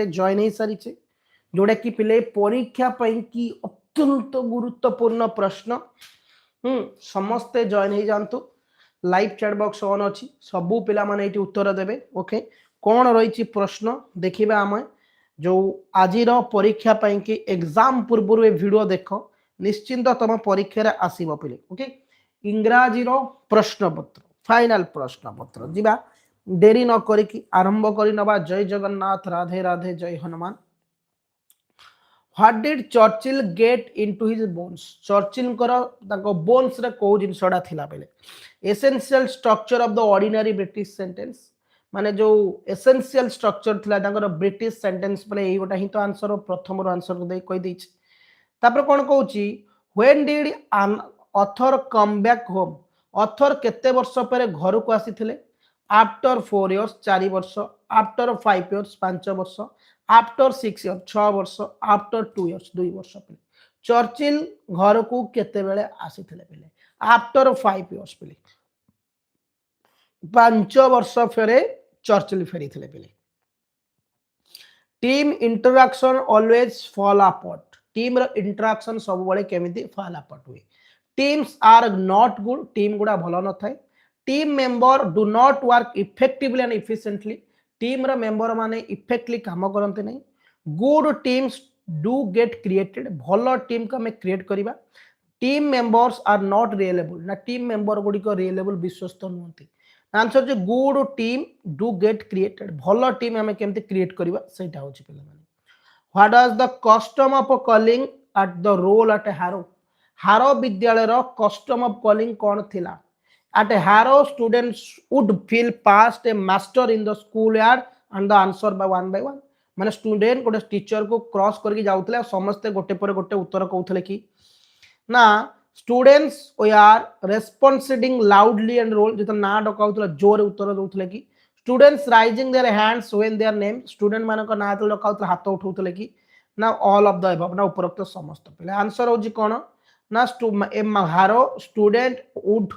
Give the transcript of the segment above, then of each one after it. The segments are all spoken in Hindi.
जॉइन हो सारी जोड़ा कि पिले परीक्षा की अत्यंत गुरुत्वपूर्ण प्रश्न समस्ते जॉइन हो जातु लाइव चैट बॉक्स ऑन अच्छी सबू पिला माने ये उत्तर देवे ओके कौन रही प्रश्न देखा आम जो आज परीक्षा की एग्जाम पूर्व ये वीडियो देख निश्चिंत तुम परीक्षा आसब पिले ओके इंग्राजी प्रश्न पत्र फाइनल प्रश्न पत्र जीवा डेरी न करी आरंभ कर जय जगन्नाथ राधे राधे जय Hanuman What did Churchill get into his bones? Churchill को bones रे को जिनसडा थिला बेले essential structure of the ordinary British sentence माने जो essential structure थिला तांकर British sentence पले एई गोटा ही तो आंसर प्रथम रो आंसर को दे कहि दैछि तापर कोन कहूची when did an author come back home author केते वर्ष परे घर को आसीथिले आफ्टर 4 years 4 वर्ष आफ्टर 5 years 5 वर्ष आफ्टर 6 years 6 वर्ष आफ्टर 2 years 2 वर्ष पे चर्चिल घर को केते बेले आसीथिले बेले आफ्टर 5 years पे 5 वर्ष फेरे चर्चिल फेरीथिले बेले team interaction always fall apart team रो इंटरैक्शन सब बळे केमिति फॉल अपार्ट हुए teams are not good team गुडा भलो न थाए team member do not work effectively and efficiently team रो मेंबर माने इफेक्टली काम करते नहीं good teams do get created भलो टीम को हमें क्रिएट करिबा team members are not reliable ना टीम मेंबर गुडी को रिलेबल विश्वस्त नहुंती आंसर जे good team do get created भलो टीम हमें केमते क्रिएट करिबा सेटा होची पिला माने what was the custom of calling at the roll at Harrow विद्यालय रो कस्टम ऑफ कॉलिंग कोन थिला At Harrow, students would feel past a master in the schoolyard and the answer by one. माने स्टूडेंट गोटे टीचर को क्रॉस करके जाउतले समस्त गोटे पर गोटे उत्तर कहउतले कि ना students we are responding loudly and roll जत ना डकाउतले जोर उत्तर दउतले कि students raising their hands when their name student मानको ना तो डकाउतले हाथ उठाउतले कि ना ऑल ऑफ द अबव ना उपरोक्त समस्त पले आंसर होजी कोन ना हारो student would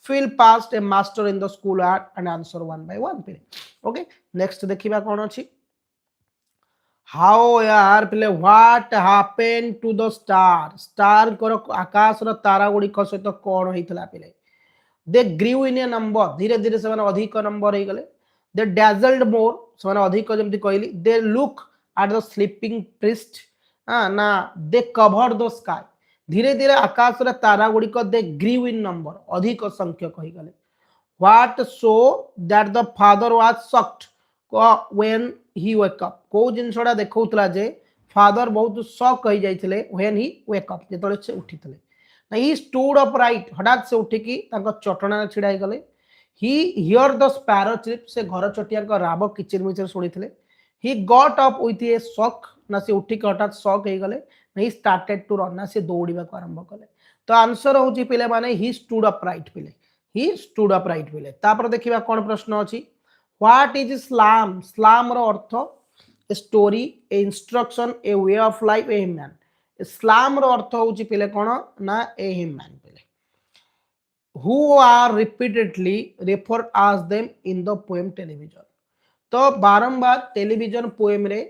feel past a master in the school art and answer one by one पे okay next देखिबा कोन अछि how यार पले what happened to the star कर आकाश रो तारा गुडी को सहित कोन होइतला पले they grew in a number धीरे धीरे से माने अधिक नंबर हे गले they dazzled more से माने अधिक जेमति कहली they look at the sleeping priest ना they covered the sky धीरे धीरे आकाश रे तारा गुडी को दे ग्रीव इन नंबर अधिक संख्यक कहि गले what so that the father was shocked when he wake up को जिनसडा देखौतला जे फादर बहुत शॉक होई जाइथिले व्हेन ही वेक अप जेतले से उठिथिले ना ही स्टूड अप राइट हठात से उठिकी तांको चटना छिड़ाई गले he hear the sparrow chirp से घर चटिया को राब किचिर मिचिर सुनिथिले he got up with a shock ना से उठिक हठात शॉक हो गले ही स्टार्टेड टू रन ना से दौड़िबा को आरंभ कले तो आंसर होची पिले माने ही स्टूड अप राइट पिले ही स्टूड अप राइट पिले तापर देखिबा कोन प्रश्न अछि व्हाट इज स्लाम स्लाम रो अर्थ a story a instruction a way of life a human psalm रो अर्थ होची पिले कोन ना ए ह्यूमन पिले who are repeatedly referred as them in the poem television तो बारंबार टेलीविजन पोएम रे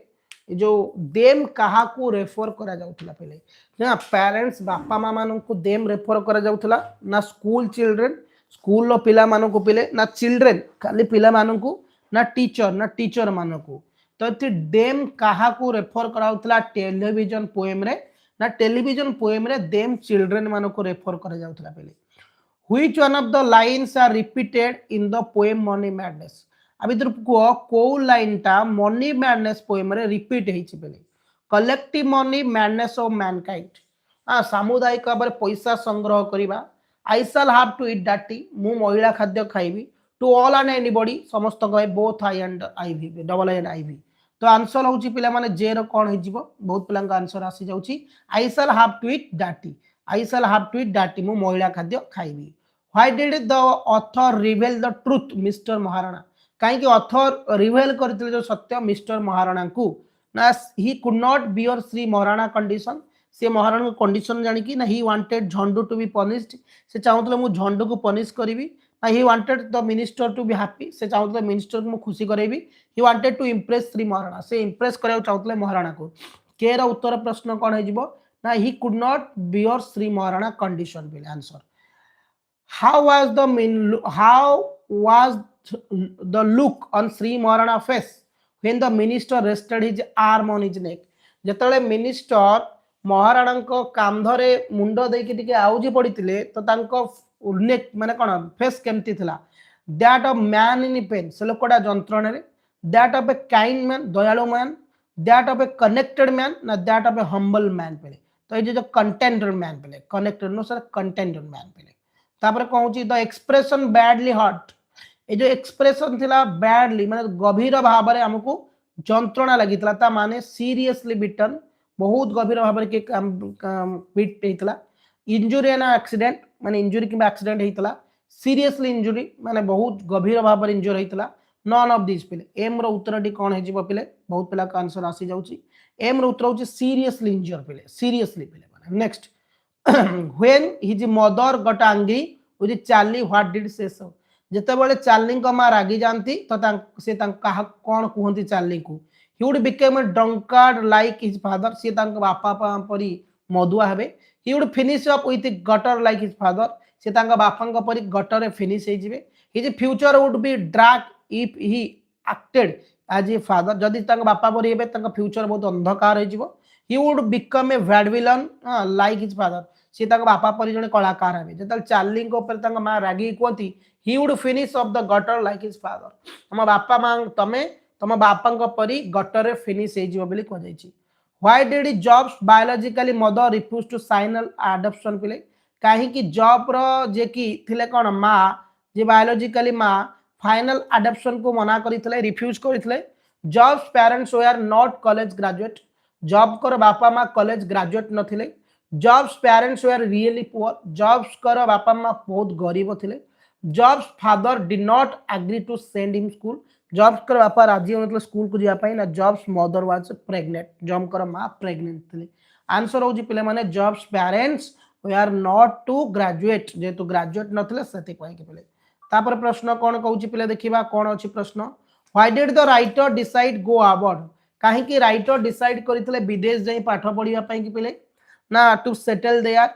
जो देम कहा को रेफर करा जाउथला पहले ना पेरेंट्स बापा मामा मान को देम रेफर करा जाउथला ना स्कूल चिल्ड्रन स्कूल लो पिला मान को पिले ना चिल्ड्रन खाली पिला मान को ना टीचर मान को तो ती देम कहा को रेफर कराउथला टेलीविजन पोएम रे ना टेलीविजन पोएम रे देम चिल्ड्रन मान को रेफर करा जाउथला पहले which one of the lines are repeated in the poem money madness अभी को लाइन टा मनी मैडनेस पोएम रे रिपीट हेछि बेले collective money madness of mankind सामुदायिक भाव पैसा संग्रह करिबा आई शैल हैव टू ईट डाटी मु महिला खाद्य खाइबी टू ऑल एंड एनीबॉडी समस्त कहे both I and IV double I and IV तो आंसर होछि पिला माने जे रो कोन हेजिबो बहुत पिला का आंसर आसी जाउछि आई शैल हैव टू ईट डाटी आई शैल हैव टू ईट डाटी मु महिला खाद्य खाइबी why did the author reveal the truth mister Maharana कहीं ऑथर रिवील करथिले जो सत्य मिस्टर महाराणा को ना he could not bear Shri Maharana condition से महाराणा कंडीशन जानी कि ना he wanted Jhandu to be punished से चाहूतले मु झंडू को पनिश करिवि he wanted the minister to be happy, से चाहूले मिनिस्टर को खुशी करेबी. He wanted to impress Shri Maharana, से impress करे चाहूले महाराणा को. के रा उत्तर प्रश्न कौन है जीवो ना he could not bear Shri Maharana condition bill answer. How was the look on Sri Maharana face when the minister rested his arm on his neck? जेतले मिनिस्टर महाराणा को कांधरे मुंड देकी टिके आउजी पड़ितिले तो तांको नेक माने कोन फेस केमती थिला. That of man in pain से लोकटा जंत्रणा रे. That of a kind man दयालु man. That of a connected man ना that of a humble man पेले. तो ये जो कंटेंटेड मैन पेले connected no sir contented man पेले. तापर कहूची द एक्सप्रेशन बैडली हर्ट. ये जो एक्सप्रेशन थिला बैडली माने गभीर भाव रे हमकु जंत्रणा लागितला ता माने सीरियसली बिटन बहुत गभीर भाव रे के बीट हेतला. इंजुरी ना एक्सीडेंट माने इंजुरी किबा एक्सीडेंट हेतला. सीरियसली इंजुरी माने बहुत गभीर भाव रे इंजुरी हेतला. नॉन ऑफ दिस पिले. एम रो उत्तर टी कोन हे जिवो पिले बहुत पिला का आंसर आसी जाउची. एम रो उत्तर होची सीरियसली इंजर पिले सीरियसली पिले माने. Next when his mother got angry with Charlie what did say so? जेतेबेले चार्ली को मां रागी जानती तो से कहा कौन कहती चार्ली को he would become a drunkard like his father. से बापा परी मधुआ हेबे. he would finish up with a gutter like his father. से बापा परी गटर रे फिनिश हे जिवे. his future would be dark if he acted as a father. जदि बापा परी हेबे फ्यूचर बहुत अंधकार हे जिवो. he would become a vaudevillian like his father. से बापा परी जने कलाकार हेबे. जेतल चार्ली को ऊपर मां रागी कहती he would finish up the gutter like his father. तम बापा मां तमे तम बापा को परी गटर रे फिनिश हे जिवो बोली कह जायछि. why did Job's biologically mother refuse to sign adoption पिले. काहे कि जॉब रो जे कि थिले कोन मां जे बायोलॉजिकली मां फाइनल अडॉप्शन को मना करिथिले रिफ्यूज करिथिले. Job's parents were not college graduate. Job कर बापा मां कॉलेज ग्रेजुएट नथिले. Job's parents were really poor. Jobs कर बापा मां बहुत गरीब थिले. Job's father did not agree to send him school. Jobs कर बापा राजी होनथले स्कूल को जिया पाई ना. Job's mother was pregnant. Job कर मां प्रेग्नेंट थिले. आंसर होजी पिले माने Job's parents were not to graduate जेतु ग्रेजुएट नथिले सेति कोइ के पिले. तापर प्रश्न कोन कहूची पिले देखिबा कोन अछि प्रश्न. Why did the writer decide go abroad? काहे कि राइटर डिसाइड करिथिले विदेश जाई पाठ पढिया पई कि पिले ना टू सेटल देयर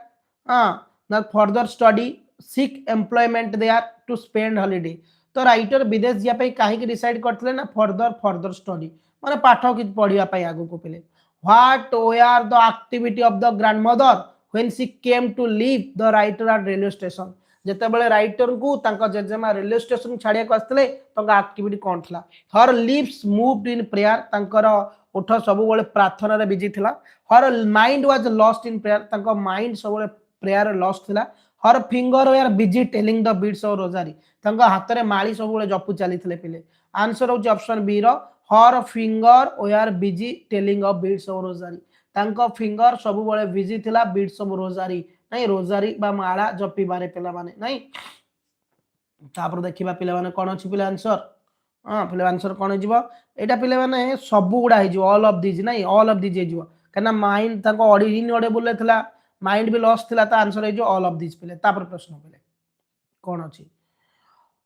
ना further study seek employment there to spend holiday. तो राइटर विदेश जिया पई काहे कि डिसाइड करथिले ना फर्दर स्टडी माने पाठ कि पढिया पई आगु को पिले. What were the activity of the grandmother when she came to leave the writer at railway station. जेतेबेले राइटर को तांका जेजेमा रेलवे स्टेशन छाड़िया को आस्तले तांका एक्टिविटी कोन थला. Her lips moved in prayer. तांकर ओठ सब बेले प्रार्थना रे बिजी थिला. Her mind was lost in prayer. तांका माइंड सब बेले प्रेयर लॉस्ट थिला. Her finger were busy telling the beads of rosary. तांका हाथ रे माली सब बेले जपु चली थिले पिले. आंसर हो ऑप्शन बी रो her finger were busy telling of beats of rosary. तांका फिंगर सब बेले बिजी थिला बीट्स ऑफ रोजारी नहीं रोजारी बा माला जपी बारे पिला माने नहीं. तापर देखिबा पिला माने कोन अछि पिला आंसर. पिला आंसर कोन हिजबो एटा पिला माने सब गुडा हिजबो ऑल ऑफ दिस नहीं ऑल ऑफ दिस हिजबो कना माइंड ताको ऑडिन ऑडिबल थिला माइंड भी लॉस थिला ता आंसर हिजो ऑल ऑफ दिस पिले. तापर प्रश्न पिले कोन अछि.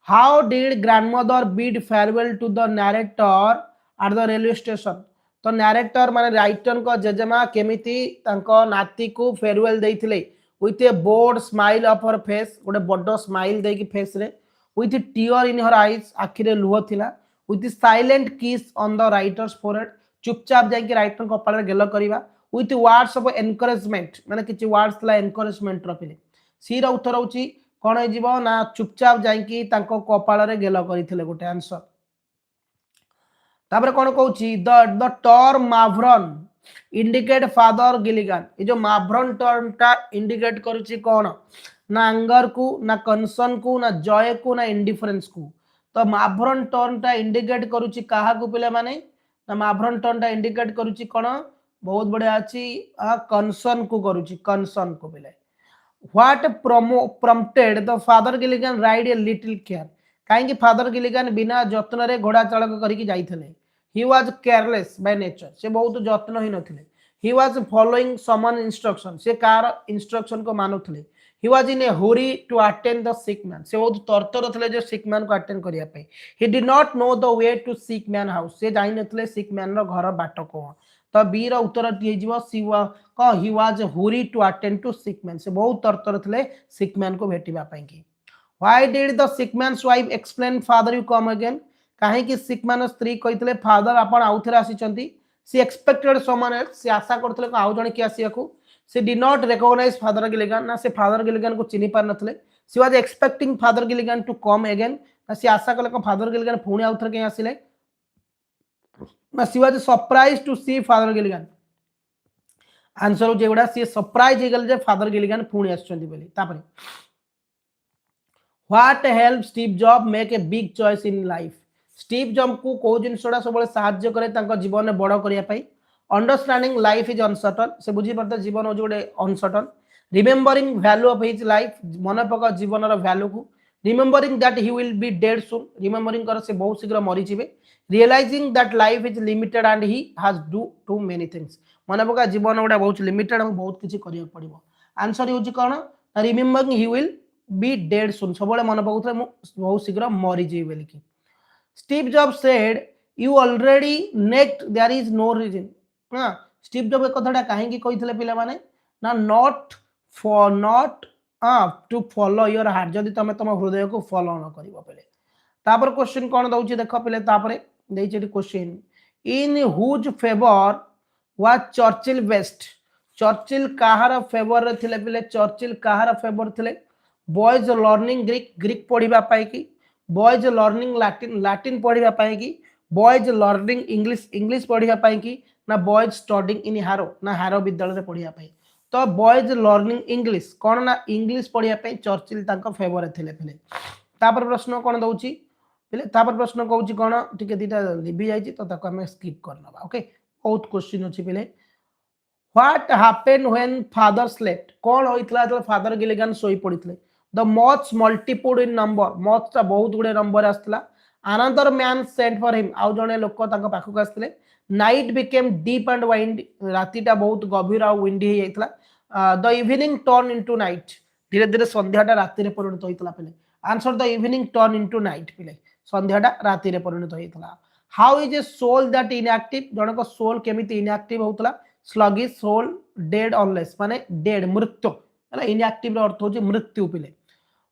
How did grandmother bid farewell to the narrator at the railway station. तो नरेटर माने राइटर को जेजेमा केमिति तांको नाती को फेयरवेल देइथिले with a bored smile of her face. गोटे बड़ स्माइल दे की फेस रे. with a tear in her eyes आखिरे लुह थिला. with a silent kiss on the writer's forehead. चुपचाप जाई कि राइटर कपाल रे गेलो करिवा. with words of encouragement माने किछि वर्ड्स ला एनकरेजमेंट रपिले. सी रो उत्तर होची कोन हे जीवो ना चुपचाप जाई कि तांको कपाल रे गेलो करिथिले गोटे आंसर. तापर कोन कहूची the term mavrone indicate father Gilligan. ये जो मावरन टर्म टा इंडिकेट करूची कोन ना एंगर को ना कंसर्न को ना जॉय को ना इंडिफरेंस को. तो मावरन टर्म टा इंडिकेट करूची काहा को पिले माने ना मावरन टर्म टा इंडिकेट करूची कोन बहुत बड़े अछि कंसर्न को करूची कंसर्न को पिले. What prompted the father Gilligan ride a little care. काहे कि फादर गिलिगन बिना जत्न रे घोड़ा चालक करी कि जाइथिले. he was careless by nature. से बहुत जत्न ही नथिले. he was following someone instruction. से कार इंस्ट्रक्शन को मानुथिले. he was in a hurry to attend the sick man से बहुत तरतर थे जो sick man को attend करिया पे he did not know the way to sick man house से जाई नथले sick man रो घर बाट को तो बी रो उत्तर दिए जीवो सिवा को he was hurry to attend to sick man से बहुत तरतर थे sick man को भेटिबा पई की why did the sick man's wife explain father you come again काहे कि sick man स्त्री कहितले father आपण आउथरे आसीचंती she expected someone else से आशा करथले को आउ जण की आसीया को she did not recognize father Gilligan ना से father Gilligan को चिनी पार नथले she was expecting father Gilligan to come again ना से आशा कले को father Gilligan पुणी आउथरे के आसीले ना she was surprised to see father Gilligan answer जे गुडा she surprised हे गल जे father Gilligan पुणी आछंती बोली तापरे what helped Steve Jobs make a big choice in life Steve Jobs को को जिनसडा सबले सहाय्य करे तांको जीवन में बड़ करिया पई अंडरस्टैंडिंग लाइफ इज अनसर्टन से बुझी पड़ता जीवन हूँ गोटे uncertain remembering value of his life मन पका जीवन वैल्यू को remembering that he will be dead soon remembering कर से बहुत शीघ्र मरी जिवे realising that life is limited and he has do to many things मन पका जीवन गोटे बहुत लिमिटेड और बहुत किसी करिया पड़िबो आंसर होची कोन remembering he will be dead soon सबले मन पकुथले मु बहुत शीघ्र मरी जिवे बोली की Steve Jobs said you already next there is no reason हाँ स्टीव जॉब कथाटा कहीं कही पिला माने ना not for not to follow your heart जदि तुम तुम हृदय को फॉलो न करिवो पले तापर क्वेश्चन कोन दउची देखो पले तापरे देइछि question in whose favour was Churchill best Churchill काहार फेवर रे थिले पिले चर्चिल काहार फेवर थिले बॉयज लर्निंग ग्रीक ग्रीक पढिबा पाई की बॉयज लर्निंग लैटिन लैटिन पढिबा पाई की बॉयज लर्निंग इंग्लिश इंग्लिश पढिबा पाई की ना बॉयज स्टडिंग इन हारो ना हारो विद्यालय पढ़िया तो बॉयज लर्निंग इंग्लिश कौन ना इंग्लिश पढ़िया चर्चिल तांको फेवर थिले पिले तापर प्रश्न कौन दउची पिले तापर प्रश्न कहउची कौन टिके दीटा लिबी जाईची तो ताको हमें स्किप करनबा ओके बहुत क्वेश्चन अछि पिले what happened when father slept कौन होइतला तो फादर गिलिगन सोई पड़ितले the moths multiplied in number moths बहुत गुडे नंबर आस्तला another man sent for him आउ जने लोक तांको पाखु आस्तले night became deep and wind रातिटा बहुत गभीर और विंडी हो जाता the evening turn into night धीरे धीरे संध्याटा राति रे परिणत होइतला पिले answer the evening turn into night पिले संध्याटा राति रे परिणत होइतला how is a soul that inactive जनक सोल केमिति इनएक्टिव होतला स्लगिश सोल डेड अनलेस माने डेड मृत्यु हला इनएक्टिव रो अर्थ होजे मृत्यु पिले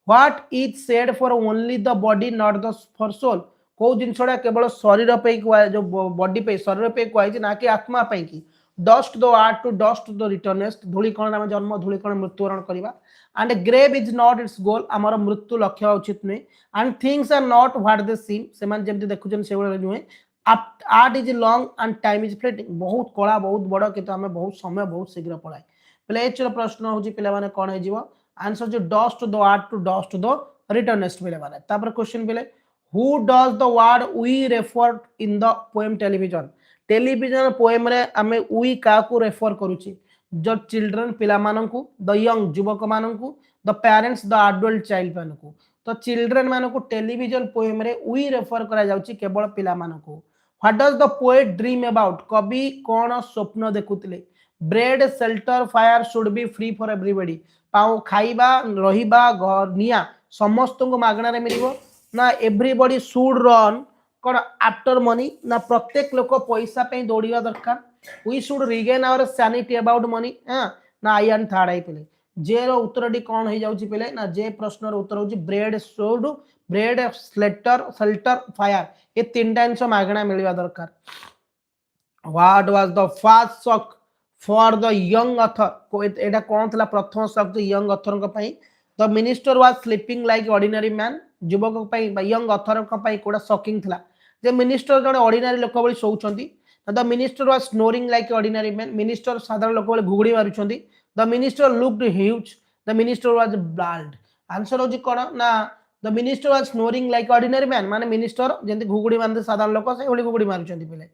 what is said for only the body not the for soul को जिनसडा केवल शरीर पे जो बॉडी पे शरीर पे कहै ना कि आत्मा पे की dust thou art to dust thou returnest धूलिकण आम जन्म धूलिकण मृत्युवरण करवा and grave is not its goal आमर मृत्यु लक्ष्य उचित नुहे and things are not what they seem से माने जेमति देखुछन से बळे नुहे art is long and time is fleeting बहुत कला बहुत बड़ किंतु आमे बहुत समय बहुत शीघ्र पळाय पले एचर प्रश्न होची पिला माने कोन हे जीवो आंसर जो dust thou art to dust thou returnest पिला माने तापर क्वेश्चन पिले Who does the word we refer in the poem television? Television poem रे आमे we का को रेफर करूची जो चिल्ड्रन पिला माननकु द यंग युवक माननकु the parents the adult child माननकु तो चिल्ड्रन माननकु टेलीविजन पोएम रे we रेफर करा जाउची केवल पिला माननकु what does the poet dream about कवि कोन स्वप्न देखुतिले bread shelter fire should be free for everybody पाउ खाइबा रहिबा घर निया समस्त को मागणा रे मिलिबो ना एवरीबॉडी शुड रन कौन आफ्टर मनी ना प्रत्येक लोक पैसा पे दौड़ा दरकार we should regain our sanity about money ना आई एंड थर्ड आई पिले जे रो उत्तर डी कौन हो जाउची पिले ना जे प्रश्न रो उत्तर होची bread should bread Slater shelter fire ये तीनटा जिनस मागणा मिलवा दरकार what was the first shock for the young author एटा कौन थला प्रथम शॉक द यंग ऑथर को पई the minister was sleeping like ordinary man युवक यंग अथर कोड़ा शॉकिंग थिला जे मिनिस्टर जने ऑर्डिनरी लोक बळी सोउछंती the minister was snoring like ordinary man minister साधारण लोक बळी घुगुडी मारुछंती the minister looked huge the minister was bald answer होजी कोन ना the minister was snoring like ordinary man माने मिनिस्टर जेंति घुगुडी मारते साधारण लोक से बळी घुगुडी मारुछंती पिले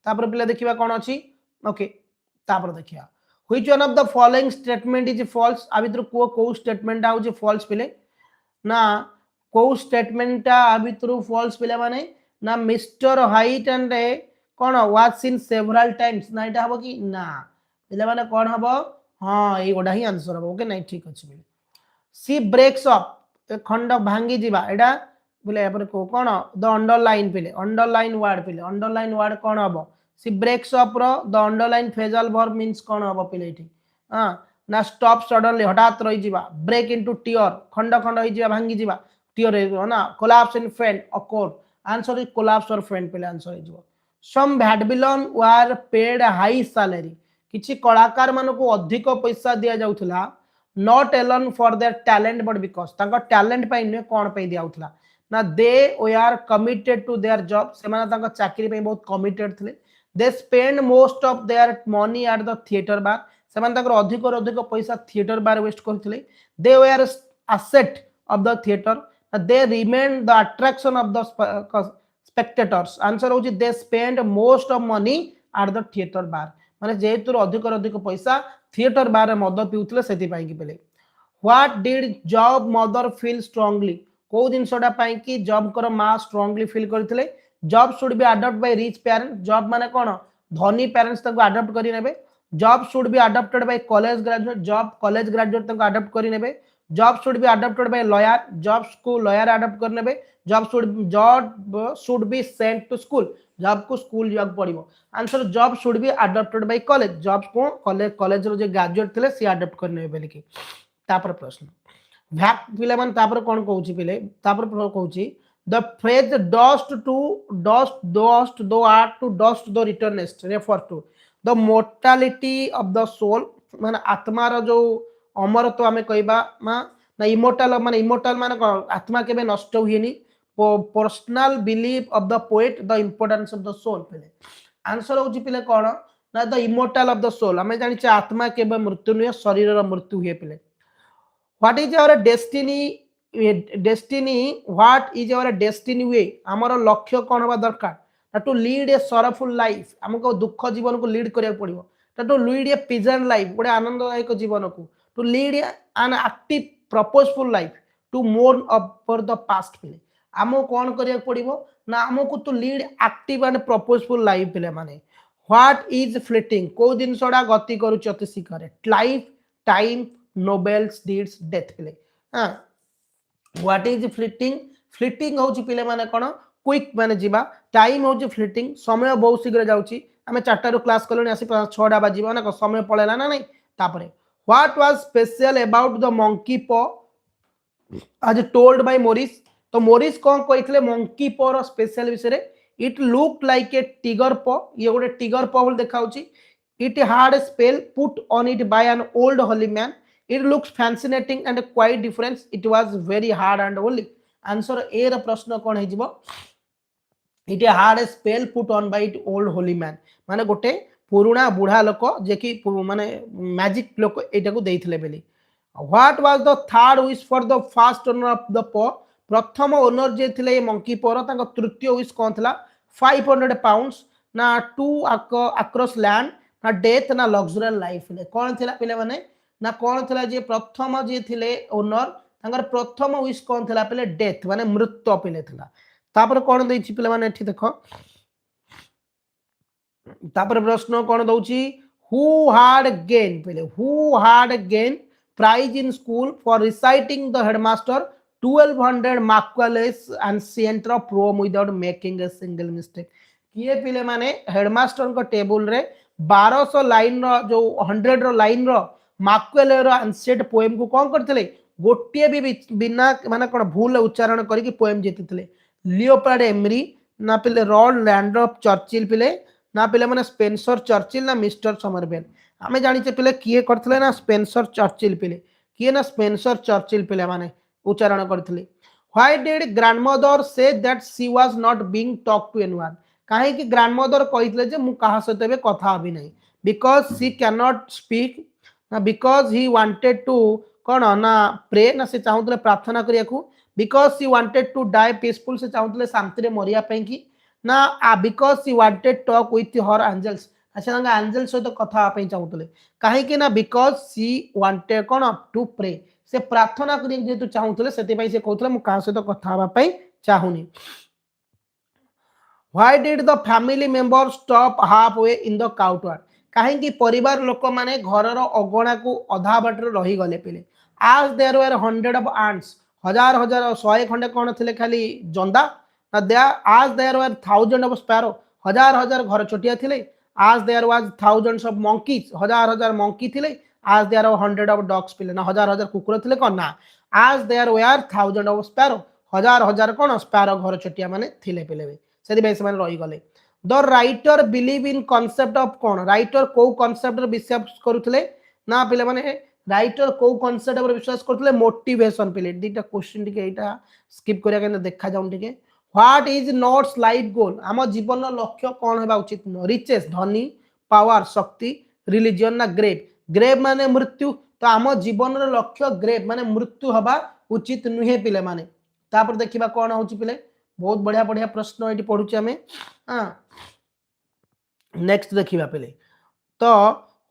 तापर पिले देखिबा कोन अछि ओके तापर देखिया which one of the following statement is false आ भितर को स्टेटमेंट आउज फॉल्स पिले ना को स्टेटमेंट आबित्रु फॉल्स पिला माने ना mister height and cone was scene several times ना इटा हबो कि ना पिला माने कोन हबो हां ए गोडा ही आंसर हबो ओके नहीं ठीक अछि सी ब्रेक्स अप खंड भांगी जीवा एटा बोले यापर को कोन द अंडरलाइन पिले अंडरलाइन वर्ड कोन हबो सी ब्रेक्स अप रो the underline phrasal verb means कोन हबो पिले एठी हां ना स्टॉप सडनली हठात रही जीवा ब्रेक इनटू टीयर खंड खंड होई जीवा भांगी जीवा टीयर है ना कोलैप्स इन फेंट अकोर आंसर इज कोलैप्स और फेंट पिले आंसर है जीवो some vaudevillians were paid high salary किछि कलाकार मानको अधिक पैसा दिया जाउथला not alone for their talent but because तांको टैलेंट पाइ ने कोन पे दिया उथला ना they were committed to their job से माने तांको चाकरी पे बहुत कमिटेड थिले they spend most of their money at the theatre bar से माने तांको अधिक और अधिक पैसा थिएटर बार वेस्ट करथिले they were asset of the theatre they remain the attraction of the spectators answer होची they spend most of money at the theatre bar माने जेतुर अधिक और अधिक पैसा थिएटर बार मद पिउतले सेति पाई कि पेले what did job mother feel strongly को जिनसोडा पाई कि जॉब कर मां स्ट्रांगली फील करथिले job should be adopt by rich parents job माने कोन धनी पेरेंट्स तको अडॉप्ट करि नेबे job should be adopted by college graduate job college graduate तको अडॉप्ट करि नेबे job should be adopted by lawyer job को लॉयर अडॉप्ट कर नेबे job should be sent to school job को स्कूल जाक पड़िबो answer job should be adopted by college job को कॉलेज रो जे ग्रेजुएट थिले से अडॉप्ट करने बेले की तापर प्रश्न भैक पिले मन तापर कोन कहूची पिले तापर कहूची the phrase dust thou art to dust thou returnest refer to the mortality of the soul माने आत्मा रो जो अमरत्व हमें कहबा ना इमोर्टल माने आत्मा केबे नष्ट हुएनी personal belief of the poet the importance of the soul पिले आंसर होची पिले कोन ना the immortal of the soul हमें जानि छ आत्मा केबे मृत्यु नुय शरीर रो मृत्यु हुए पिले what is our destiny what is our destiny वे हमर लक्ष्य कोन होबा दरकार to lead a sorrowful life हमको दुख जीवन को लीड करिया पड़िबो to lead a present life गोटे आनंददायक जीवन को to lead an active purposeful life to mourn for the past पिले आमको कौन करिया पड़िबो ना आमको to lead active and purposeful life पिले माने व्हाट इज फ्लिटिंग को दिन सोडा गति करूची अति शीघ्र life time nobles deeds death पिले हां व्हाट इज फ्लिटिंग फ्लिटिंग होची पिले माने कोन क्विक माने जीवा टाइम होची फ्लिटिंग समय बहुत शीघ्र जाउची हमें 4टा रो क्लास करलोनी आसी 6टा बाजीबो ना समय पळेला ना नहीं तापरे what was special about the monkey paw as told by Morris तो मोरिस कोन कहितले मंकी पॉ रो स्पेशल विषय रे it look like a tiger paw ये गोटे टिगर पॉ बोल देखाउची it had a spell put on it by an old holy man it looks fascinating and quite different it was very hard and holy answer a ର प्रश्न कोन हे जिवो it had a spell put on by it old holy man माने गोटे पुराना बुढ़ा लोक जे कि माने मैजिक लोक एटा को देइथिले बेली what was the third wish for the first owner of the paw प्रथम ओनर जे थिले मंकी पॉ रो तांको तृतीय विश कोन थला 500 पाउंड्स ना 2 अक्रॉस लैंड ना डेथ ना लग्जरियस लाइफ ले कोन थिला पिले माने ना कोन थिला जे प्रथम जे थिले ओनर तांगर प्रथम विश कोन थिला पिले डेथ माने मृत्यु पिले थिला तापर कोन देछि पिले माने एठी देखो तापर प्रश्न कोन दउची हु हैड गेन पिले who had gain prize in school for reciting the headmaster 1200 markless and centre prom without making a single mistake किए पिले माने हेडमास्टर को टेबल रे 1200 लाइन रो जो 100 रो लाइन रो मार्कले रो एंसेट पोएम को कोन करथिले गोटिए भी बिना माने कोन भूल उच्चारण करी कि पोएम जेतिथिले लियोपार्ड एमरी ना पिले रॉड लैंड्रॉप चर्चिल पिले ना पिले माने स्पेंसर चर्चिल ना मिस्टर समरवेल हमें जानि छे पिले किए करथिले ना स्पेंसर चर्चिल पिले किए ना स्पेंसर चर्चिल पिले माने उच्चारण करथिले why did grandmother say that she was not being talk to anyone काहे कि ग्रैंडमदर कहितले जे मु कहा सते बे कथा हबी नै because she can not speak ना बिकॉज़ ही वांटेड टू कोन ना प्रे ना से चाहुतले प्रार्थना करिया को because she wanted to die peaceful से चाहुतले शांति रे मरिया पई की ना because she wanted talk with her angels अच्छा ना एंजल सहित कथा पई चाहुतले काहे कि ना बिकॉज़ शी वांटेड कोन टू प्रे से प्रार्थना करी जेतु चाहुतले सेते पई से कहतले मु का सहित कथा हबा पई चाहुनी why did the family member stop half way in the काउटवार्ड काहे कि परिवार लोक माने घर रो अगणा को अधा बाटर रही गले पिले as there were 100 of ants हजार हजार 100 खंडे कौन थे खाली जंदा ना there as there were 1000 of sparrow हजार हजार घर छोटिया थिले as there was thousands of monkeys हजार हजार monkey थिले as there were 100 of dogs पिले ना हजार हजार कुकुर थिले कौन ना as there were 1000 of sparrow हजार हजार कौन sparrow घर छोटिया माने थिले पिले से बेस माने रही गले the writer believe in concept of कौन राइटर को कॉन्सेप्ट विश्वास करुले ना पिले माने राइटर को कॉन्सेप्ट विश्वास करते मोटिवेशन पिले दीटा क्वेश्चन टिके एटा स्किप करिया के देखा जाउन टिके what is nots life goal आम जीवन लक्ष्य कौन होबा उचित रिचेस धनी पावर शक्ति रिलीजन ना ग्रेव ग्रेव माने मृत्यु तो आम जीवन लक्ष्य ग्रेव माने मृत्यु होबा उचित नुहे पिले माने तापर देखिबा कौन होची पिले बहुत बढ़िया बढ़िया प्रश्न एटी पढुची हमें नेक्स्ट देखिबा पिले तो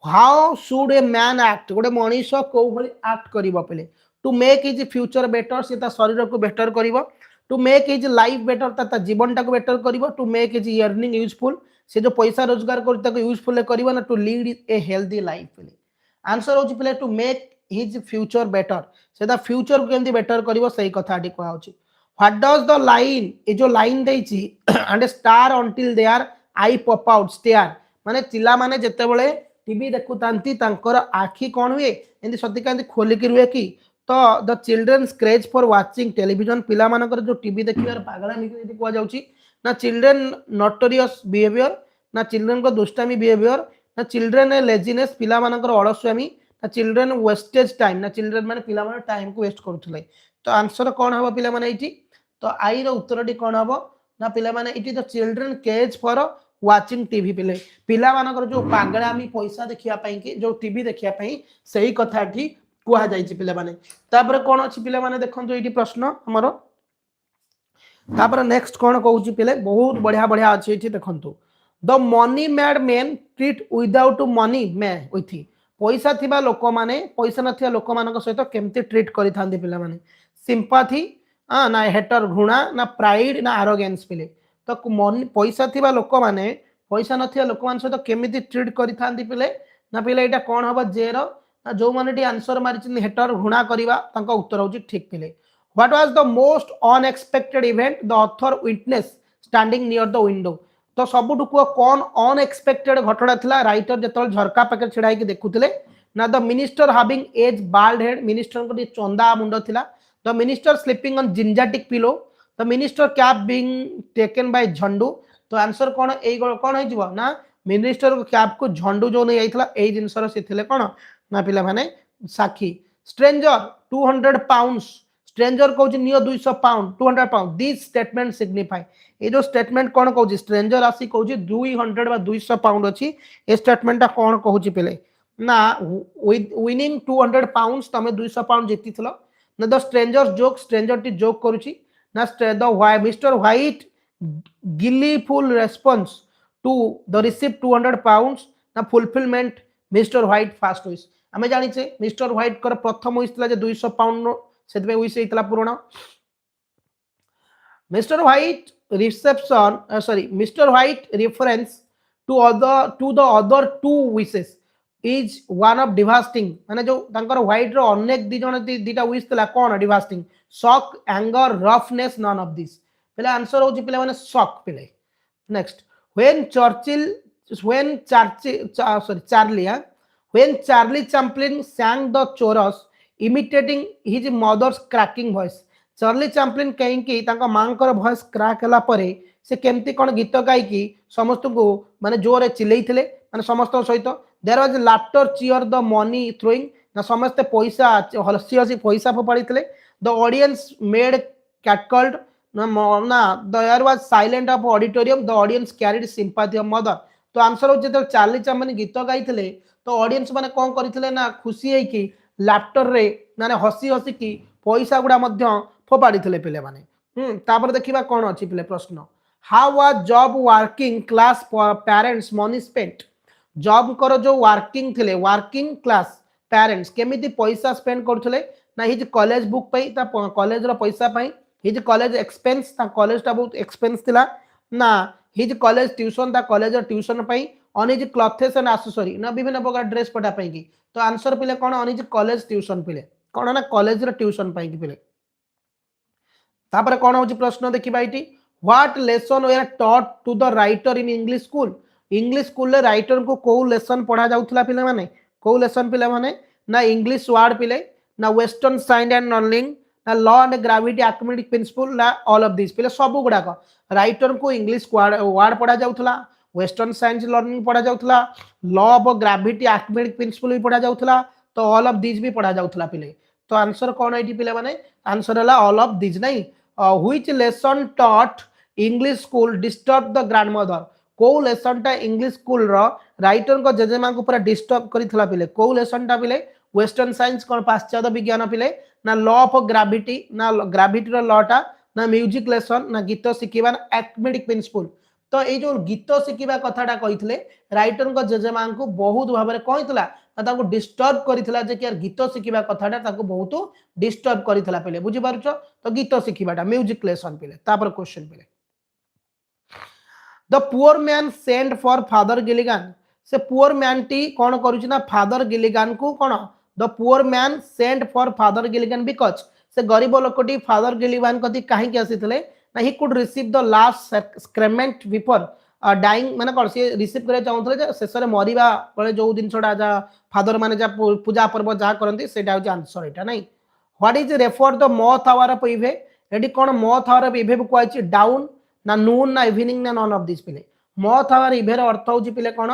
how should a man act गोटे मनीष को भली एक्ट करिवो पले to make his future better से ता शरीर को बेटर करिवो to make his life better ता जीवन टा को बेटर करिवो to make his earning useful से जो पैसा रोजगार कर ताको यूजफुल करिवो ना to lead a healthy life पले आंसर होची पले to make his future better से ता फ्यूचर को केमती बेटर करिवो सही कथाटी कहआ होची व्हाट डज द लाइन ए जो लाइन देछि and stare until they are eye pop out stare माने चिला माने जते बळे टीवी देखुतांती तांकर आखि कौन हुए एंदी सतिकांती खोलिकी रुए कि तो the children's craze for watching television पिला मानकर जो टीवी देखिबार पागलामी को कुआ जाउची ना चिल्ड्रन नोटोरियस बिहेवियर ना चिल्ड्रन को दुष्टामी बिहेवियर ना चिल्ड्रन लेजीनेस पिला मानकर अलस्वामी ना चिल्ड्रन वेस्टेज टाइम ना चिल्ड्रन माने पिला माने टाइम को वेस्ट करूथले तो आंसर कौन हबो पिला माने इटी तो आई रो उत्तरटी कौन हबो ना पिला माने इटी the children craze for watching TV पिले पिला मानकर जो पागलामी पैसा देखिया पई कि जो टीवी देखिया पई सही कथाठी कुआ जाईची पिला माने तापर कोन अछि पिला माने देखंतु एटी प्रश्न हमरो तापर नेक्स्ट कोन कहूची पिले बहुत बढ़िया बढ़िया अछि एटी देखंतु the money made man treat without money मै विथि पैसा थिबा लोक माने पैसा नथिया लोक मानक सहित केमती ट्रीट करि थांदी पिला माने सिंपैथी ना हेटर घृणा ना प्राइड ना एरोगेंस पिले तो पैसा थिबा लोक माने पैसा नथिया लोक मान सहित केमिति ट्रीट करि थांदी पिले ना पिले एटा कोन हबा जेरो ना जो माने टी आंसर मारिचिन हेटर घृणा करिवा तांका उत्तर होची ठीक पिले what was the most unexpected event the author witness standing near the window तो सबुठु कौन अनएक्सपेक्टेड घटना थिला राइटर जतल झरका पाके छिड़ाई के देखुथिले ना the minister having as bald head minister को चंदा मुंडो थिला the minister sleeping on gigantic pillow the minister cap being taken by झंडू तो आंसर कौन ए कौन है जीवो ना मिनिस्टर कैप को झंडू जो नहीं आइथला ए जिंसर से थिले कौन ना पिला माने साखी स्ट्रेंजर 200 पाउंड्स स्ट्रेंजर कहूँ neo 200 pound 200 pound this statement signify ये जो स्टेटमेंट कौन कहूँ स्ट्रेंजर आसी कहूँ 200 बा 200 पाउंड अच्छी ए स्टेटमेंट कौन कहूँ पिले ना विनिंग 200 पाउंड्स तमे 200 पाउंड जीति ना द स्ट्रेंजर टी जोक करुची ना the Mister White gleeful response to the receive 200 pounds ना fulfilment Mister White first wish आमे जानिछे मिस्टर व्हाइट कर प्रथम विश थिला जे 200 पाउंड सेतबे विश हेतला पूर्ण mister White reception sorry mister White reference to the other two wishes is one of devastating माने जो तांकर व्हाइट रो अनेक दी जण दीटा विश थिला कोन devastating shock anger roughness none of this पहले आंसर होची पहले माने शॉक पहले next when Charlie Chaplin sang the chorus imitating his mother's cracking voice Charlie Chaplin कहीं तांका मांकर वॉइस क्रैक हला परे से केमती कोन गीत गाई कि समस्त को माने जोरे चिल्लैथिले माने समस्त सहित there was laughter cheer the money throwing ना समस्त पैसा हसी हसी पैसा फोपाड़ीथिले द ऑडियंस मेड कैटकल्ड ना there was silent of auditorium the audience carried sympathy of mother तो आंसर हो जेते चार्ली चैपलिन गीत गाइथिले तो ऑडियंस माने कोन करिथिले ना खुशी है कि लाफ्टर रे माने हसी हसी की पैसा गुडा मध्य फोपाड़ीथिले पिले माने तापर देखिबा कोन अछि पिले प्रश्न how was job working class parents money spent job कर जो वर्किंग थिले वर्किंग क्लास पेरेंट्स केमिति पैसा स्पेंड करथले ना हिज कॉलेज बुक पई ता कॉलेज रो पैसा पई हिज कॉलेज एक्सपेंस ता कॉलेज ता बहुत एक्सपेंस थिला ना हिज कॉलेज ट्यूशन ता कॉलेज ट्यूशन पई on his clothes and accessory ना विभिन्न प्रकार ड्रेस पटा पई की तो आंसर पिले कोन ऑन हिज कॉलेज ट्यूशन पिले कौन ना कॉलेज रे ट्यूशन पाई कि पिले तापर कौन होची प्रश्न देखिबा इटी what lesson were taught to the writer in English school रे राइटर को को लेसन पढ़ा जाउथला पिले माने को लेसन पिले माने ना इंग्लिश वर्ड पिले ना वेस्टर्न साइंस एंड लर्निंग ना लॉ एंड ग्रेविटी आर्किमेटिक प्रिंसिपल ना ऑल ऑफ दिस पिले सब गुडाक राइटर को इंग्लिश वर्ड पढ़ा जाउथला वेस्टर्न साइंस लर्निंग पढ़ा जाउथला लॉ ऑफ ग्रेविटी आर्किमेटिक प्रिंसिपल भी पढ़ा जाउथला तो ऑल ऑफ दिस भी पढ़ा जाउथला पिले तो आंसर कौन है पिले माने आंसर है ऑल ऑफ दिस नहीं which lesson taught English school disturb the grandmother को लेसन टा इंग्लिश स्कूल रो राइटर को जेजेमा को पूरा डिस्टर्ब करिथला पिले को लेसन टा पिले वेस्टर्न साइंस कोन पाश्चात्य विज्ञान पिले ना लॉ ऑफ ग्रेविटी ना ग्रेविटी रो लॉ टा ना म्यूजिक लेसन ना गीत शिखिबा ना आर्किमेटिक प्रिंसिपल तो ये जो गीत शिखिबा कथाटा कहितले राइटर को जेजेमा को बहुत भाबरे कहितला ताको डिस्टर्ब करितला जे कि गीत शिखिबा कथाटा ताको बहुत डिस्टर्ब करितला पिले बुझि पारुछ तो गीत शिखिबाटा म्यूजिक लेसन पिले तापर क्वेश्चन पिले the poor man send for father गिलिगान से पुअर मैन टी कौन करूची ना फादर गिलिगान को कौन the poor man send for father गिलिगान because से गरीब लोकटी फादर गिलिगान कति काहे के आसीतले ना he could receive the last sacrament before dying माने कौन से रिसीव करे चाहउथले जे शेष रे मरिबा बळे जो दिनछडा जा फादर माने जा पूजा पर्व जा करंती सेटा होची आंसर एटा नहीं what is refer the moth hour of eve एडी कौन मॉथ आवर ऑफ इवे को आइची डाउन ना नून ना इवनिंग ना नन ऑफ दिस पिले मॉथ आवर इवेर अर्थ होची पिले कौन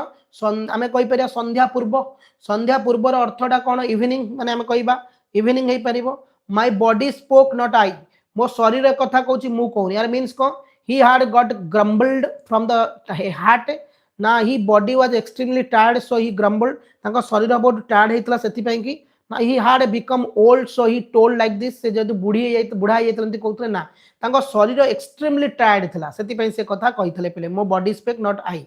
आमे कहि परिया संध्या पूर्व रो अर्थटा कौन इवनिंग माने आमे कहिबा इवनिंग हे परिबो my body spoke not I मो शरीर कथा कहूची मु कहूनी यार मीन्स को he had got grumbled from the heart ना he body was extremely tired so he grumbled तांको शरीर बहुत टायर्ड हेतला सेति पई कि ना ही had become old so he told like this से जदि बुढ़ा हेतलंती कहउतले ना तांको शरीर एक्सट्रीमली टायर्ड थिला सेति पई से कथा कहितले पिले मो बॉडी स्पेक नॉट आई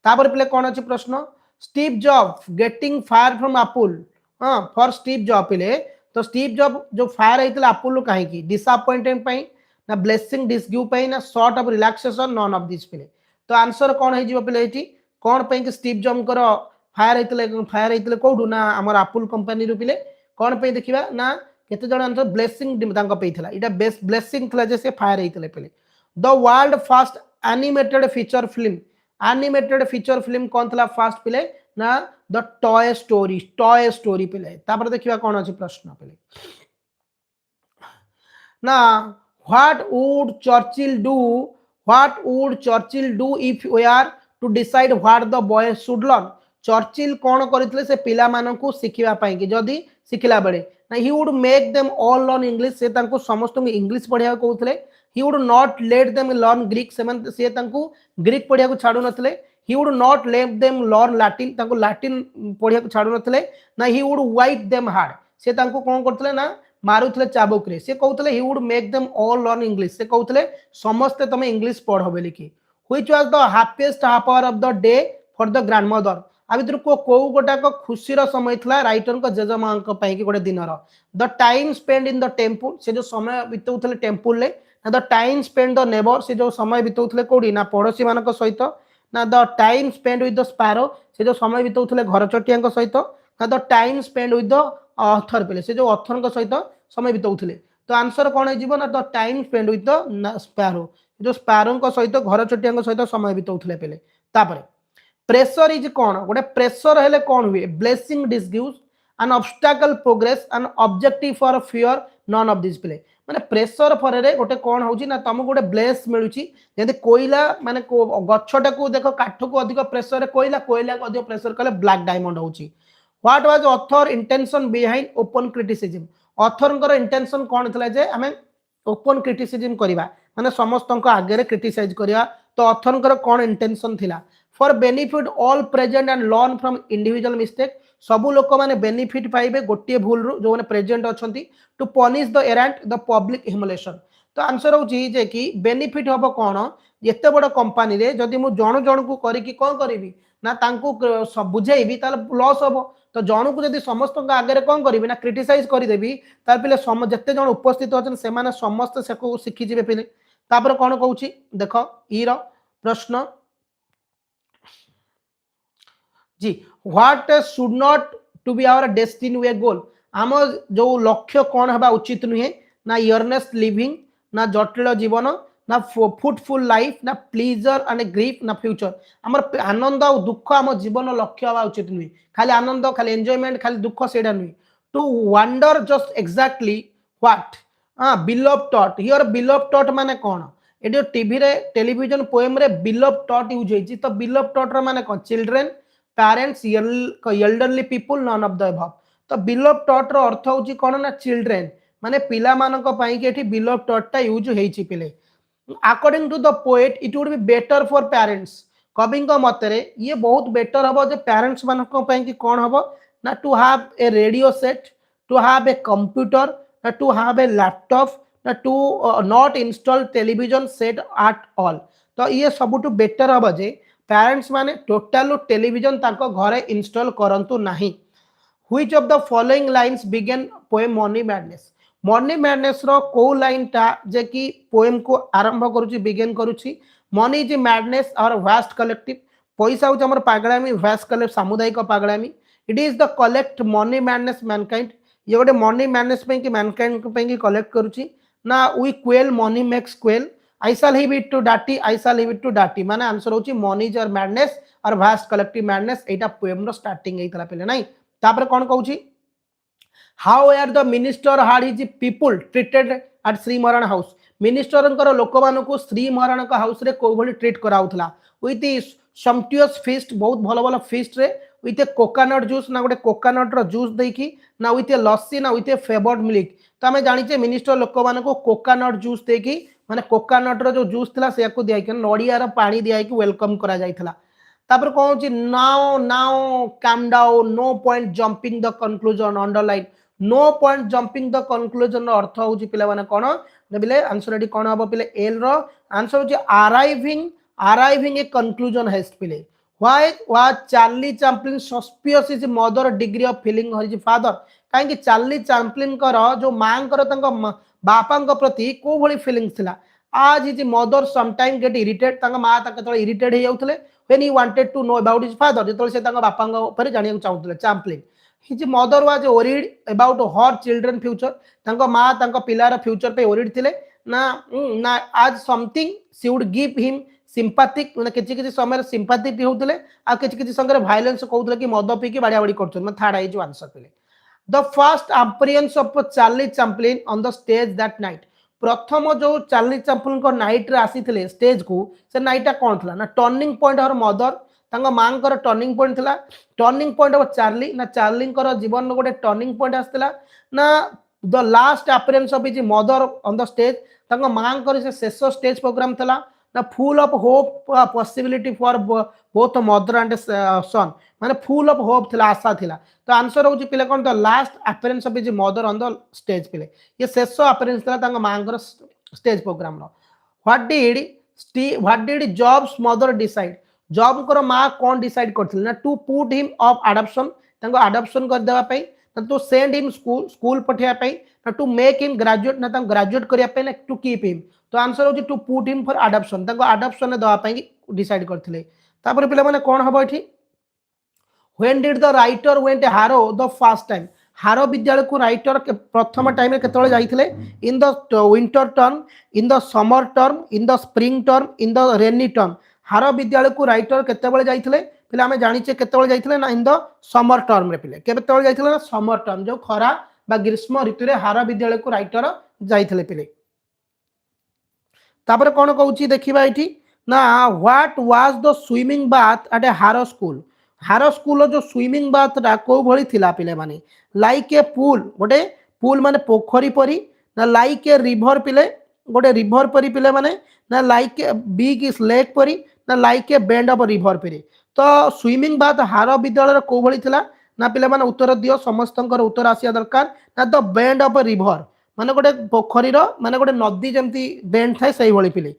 तापर पिले कोन अछि प्रश्न Steve job getting fire from Apple हां फॉर स्टीव जॉब पिले तो स्टीव जॉब जो फायर हेतला एप्पल काहे की डिसअपॉइंटमेंट पई ना ब्लेसिंग डिसगिव पई ना short of relaxation non of this पिले तो आंसर कौन है जीव पिले एठी कौन पई कि स्टीव जॉब करो फायर हेतले कोडू ना हमर एप्पल कंपनी रो पिले कौन पई देखिबा ना केते जण आंसर ब्लेसिंग तांको पई थिला इटा बेस्ट ब्लेसिंग थिला जे से फायर हेतले पिले the world first animated feature film कौन थिला फर्स्ट पिले ना द टॉय स्टोरी पिले तापर देखिबा कौन अछि प्रश्न पिले ना what would Churchill do if we are to decide what the boy should learn Churchill कौन करथिले से पिला मानन को सिखिबा पई कि जदी सिखिला बेले ना he would make them all learn english से तांको समस्त को English पढिया कहउथले he would not let them learn greek से तांको ग्रीक पढिया को छाडु नथले he would not let them learn latin तांको लाटिन पढिया को छाडु नथले ना he would white them hard से तांको कोन करथले ना मारुथले चाबुक रे से कहउथले he would make them all learn english से कहउथले समस्त तमे इंग्लिश पढो बेली की which was the happiest half hour of the day for the grandmother आ भितर को गोटा को खुशी रो समय थला राइटर को जेजमा को पई कि गोटे दिन रो the time spend in the temple से जो समय बितौथले टेंपल ले ना the time spend the neighbour से जो समय बितौथले कोडी ना पड़ोसी मान को सहित ना the time spend with the sparrow से जो समय बितौथले घर चटिया को सहित ना the time spend with the author पिले से जो ऑथर को सहित समय बितौथले तो आंसर कौन है जीवन the time spend with the sparrow जो स्पैरो को सहित घर चटिया को सहित समय बितौथले पिले तापर प्रेशर इज कौन गोटे प्रेशर हेले कौन हुए blessing disguise an obstacle progress an objective for fear none of this पिले माने प्रेशर फरे गोटे कौन होची ना तुमको गोटे ब्लेस मिलुची जदि कोयला माने गछटा को देखो काठ को अधिक प्रेशर रे कोयला को अधिक प्रेशर कले ब्लैक डायमंड होची what was author intention behind open criticism ऑथरंकर इंटेंशन कौन थिला जे हमें ओपन क्रिटिसिज्म करिवा माने समस्त को आगे रे क्रिटिसाइज करिवा तो ऑथरंकर कौन इंटेंशन थिला for benefit all present and learn from individual mistake सबु लोक माने बेनिफिट पाइबे गोटे भूल रु जो माने प्रेजेंट अछंती to punish the errant the public humiliation तो आंसर होची जे कि बेनिफिट हबो कोन एते बड़ कंपनी रे जदी मु जण जण को करी कि कोन करिवि ना तांको सब बुझेइबि ताल लॉस हबो तो जण को जदी समस्त को आगे कोन करिवि ना क्रिटिसाइज करि देबि तार पिले जते जण उपस्थित अछन से माने समस्त से को सिखि जिवे पिले तापर कोन कहूची देखो ई रो प्रश्न जी what should not to be our destiny way goal aim जो लक्ष्य कौन हवा उचित नुहे ना इयरनेस लिविंग ना जटिल जीवन ना फ्रुटफुल लाइफ ना प्लीजर एंड ग्रीफ ना फ्यूचर आमर आनंद और दुख आम जीवन लक्ष्य हवा उचित नुहे खाली आनंद खाली एंजॉयमेंट खाली दुख से नुहे to wonder just exactly what below taught here below taught माने कौन ये टीवी रे टेलीविजन पोएम रे बिलव टॉट यूज होती तो बिलव टॉट रे माने कौन children parents elderly people none of the above तो बिलव टॉट रो अर्थ होची कौन ना चिल्ड्रेन माने पिला मानक पई के एठी बिलव टॉट टा यूज होईची पिले according to the poet it would be better for parents कवि मतरे ये बहुत बेटर हम जो पेरेंट्स मानक पई कि कौन हम ना to have a radio set to have a computer ना टू हैव ए लैपटॉप ना to not install television set at all तो ये सबुठु बेटर हम जे पेरेंट्स माने टोटल टेलीविजन ताको घरे इंस्टॉल करंतु नाही which of the following lines begin poem money madness money madness रो को लाइन टा जे कि पोएम को आरंभ करूची बिगिन करूची money is madness our vast collective पैसा होची हमर पागलामी वास्ट कलेक्ट सामुदायिक पागलामी it is the collect money madness mankind ये गोटे मनी मैडनेस पे कि मैनकाइंड पे कि कलेक्ट करूची ना we quail money makes quail I shell heave it to डाटी आई शैल हीव इट टू डाटी माने आंसर होची money is our madness our vast collective madness एटा पोएम रो स्टार्टिंग एतला पहिले नाही तापर कोन कहूची how are the minister and his people treated at Shri Maharana house minister लोक मान को श्री महाराण हाउस रे को भली ट्रीट कराउथला विथ सम्पटियस फीस्ट बहुत भल भल फीस्ट रे विथ ए कोकोनट जूस ना गोटे कोकोनट रो जूस देखी ना विथ ए लस्सी ना विथ ए फेवर्ड मिल्क तो आम जाने मिनिस्टर लोक मान को कोकोनट जूस देखी माने कोकोनट रो जो जूस थिला से याकू दिया नड़िया रो पानी दिया वेलकम करा जायथला तापर कौन होची now now calm down no point jumping the conclusion underline no point jumping the conclusion अर्थ होची पिला माने कोन बोले आंसर एटी कोन हबो पिले एल रो आंसर होची अराइविंग ए कंक्लूजन हेस्ट पिले why was Charlie Chaplin suspicious is mother degree of feeling his father काहे कि चार्ली चैपलिन कर जो मां कर तंग बापा प्रति को भली फीलिंग्स थिला as his mother some time get irritate तंग मां तक तळे इरिटेट हे जाउथले when he wanted to know about his father जतळे से तंग बापा ऊपर जानिया चाहुथले Chaplin his mother was worried about her children future तंग मां तंग पिलार फ्यूचर पे ओरिड थिले ना ना आज something she would give him sympathetic माने किछि समय सिंपैथिक होउतले आ किछि संगे वायलेंस कहउतले कि मद पी कि बाड़िया बाड़ी करछन मतलब थर्ड आई जो आंसर पिले the first appearance of Charlie Chaplin on the stage that night प्रथम जो चार्ली चैपलिन को नाइट रे आसीथिले स्टेज को से नाइटा कोन थला ना टर्निंग पॉइंट और मदर तंग मां कर टर्निंग पॉइंट थला टर्निंग पॉइंट ऑफ चार्ली ना चार्ली कर जीवन गोटे टर्निंग पॉइंट आसला ना the last appearance of his mother on the stage तंग मां कर से शेष स्टेज प्रोग्राम थला ना full of hope possibility for both mother and son माने फुल ऑफ होप थिला आशा थिला तो आंसर होची पिले कोन the last appearance of his mother on the stage पिले ये शेष अपीयरेंस थिला तंग मांगर स्टेज प्रोग्राम रो what did Jobs mother decide Job कर मां कोन डिसाइड करथिल ना to put him off adoption तंग अडॉप्शन कर देवा पई ना टू सेंड हिम स्कूल पठिया पई ना टू मेक हिम ग्रेजुएट ना तंग ग्रेजुएट करिया पई ना टू कीप हिम तो आंसर होची to put him for adoption तंग अडॉप्शन ने देवा पई डिसाइड करथिले तापर पिला माने कोन हबो एठी when did the writer went Harrow the first time Harrow विद्यालय को राइटर प्रथम टाइम रे केतळे जाइथिले in the winter term in the summer term in the spring term in the rainy term Harrow विद्यालय को राइटर केतବେଳେ जाइथिले पिला हमें जानिचे केतବେଳେ जाइथिले ना इन द समर टर्म रे पिले केतବେଳେ जाइथिले ना समर टर्म जो खरा बा ग्रीष्म ऋतु रे हारो विद्यालय को राइटर जाइथिले पिले तापर कोन कहूची देखिबा एठी ना what was the swimming bath at a Harrow school जो स्विमिंग बाथ रा को भली थिला पिले माने लाइक ए पूल गोटे पूल माने पोखरी परी ना लाइक ए रिवर पिले गोटे रिवर परी पिले माने ना like a big is lake परी ना like a bend of river परी तो स्विमिंग बाथ हारो विद्यालय को भली थिला ना पिले माने उत्तर दियो समस्तंकर उत्तर आसिया दरकार ना द बेंड ऑफ रिवर माने गोटे पोखरी रो माने गोटे नदी जेमती बेंड थाए सही भली पिले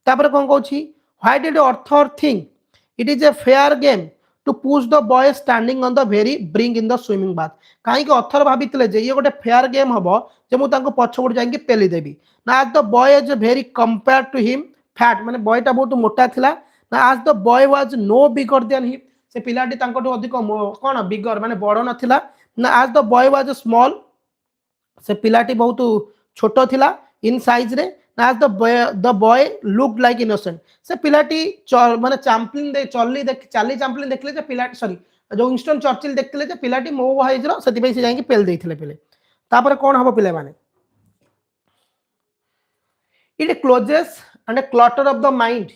तापर कोन कहूची why did author think it is a fair game to push the boy standing on the very brink in the swimming bath कहीं ऑथर भाभी जे ये गोटे फेयर गेम हम जे मु तांको पछपड़ जाके पेली देबी ना आज the boy is very compare to him fat माने बॉयटा बहुत मोटा थिला ना आज the boy was no bigger than him से पिलाटी तांको अधिक कोन बिगर माने बड़ नथिला ना आज द बॉय वाज स्मॉल से पिलाटी बहुत छोट थिला इन साइज रे ना the boy looked like innocent से पिलाटी माने चैंपलिन दे चली देख चाली चैंपलिन देखले जे पिलाटी सॉरी जो विंस्टन चर्चिल देखले जे पिलाटी मो हाइज रो सेति पे से जाई पेल देथिले पिले तापर कोन हबो पिले माने it closes and a clutter of the mind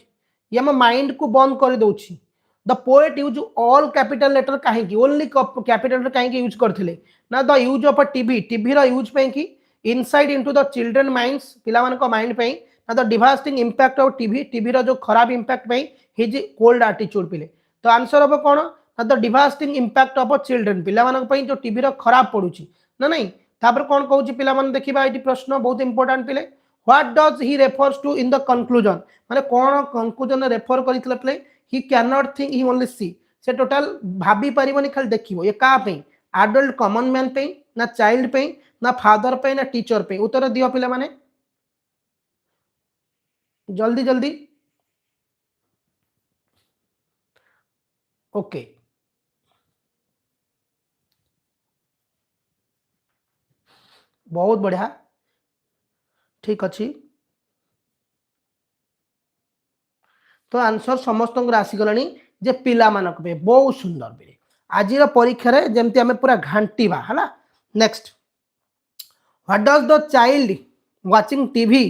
ये हम माइंड को बंद कर दोछि the poet use all capital letter कहीं ओनली कैपिटल लेटर कहीं यूज करथिले ना the use of a TV TV रो यूज पे कि inside into the children minds पिला मान को माइंड पे ना the devastating impact of TV TV रो जो खराब इंपैक्ट पे हिज कोल्ड एटीट्यूड पिले तो आंसर हम कोन ना the devastating impact of children पिला मान पे जो टीवी रो खराब पडुची ना नहीं तापर कोन कहूची पिला मान देखिबा एटी प्रश्न बहुत इंपोर्टेंट पिले what does he refers to in the conclusion माने कोन कंक्लूजन रेफर करितले प्ले he can not think he only see से टोटल भाबी परिबनी खाली देखिबो ये का पे एडल्ट कॉमन मैन पे ना चाइल्ड पे ना फादर पे ना टीचर पे उत्तर दियो पिले माने जल्दी जल्दी ओके बहुत बढ़िया ठीक अच्छी तो आंसर समस्त आसीगलानी जे पिला मानक पे बहुत सुंदर पे आज परीक्षा रे जेमती हमें पूरा घांटीबा हला next what does the child watching TV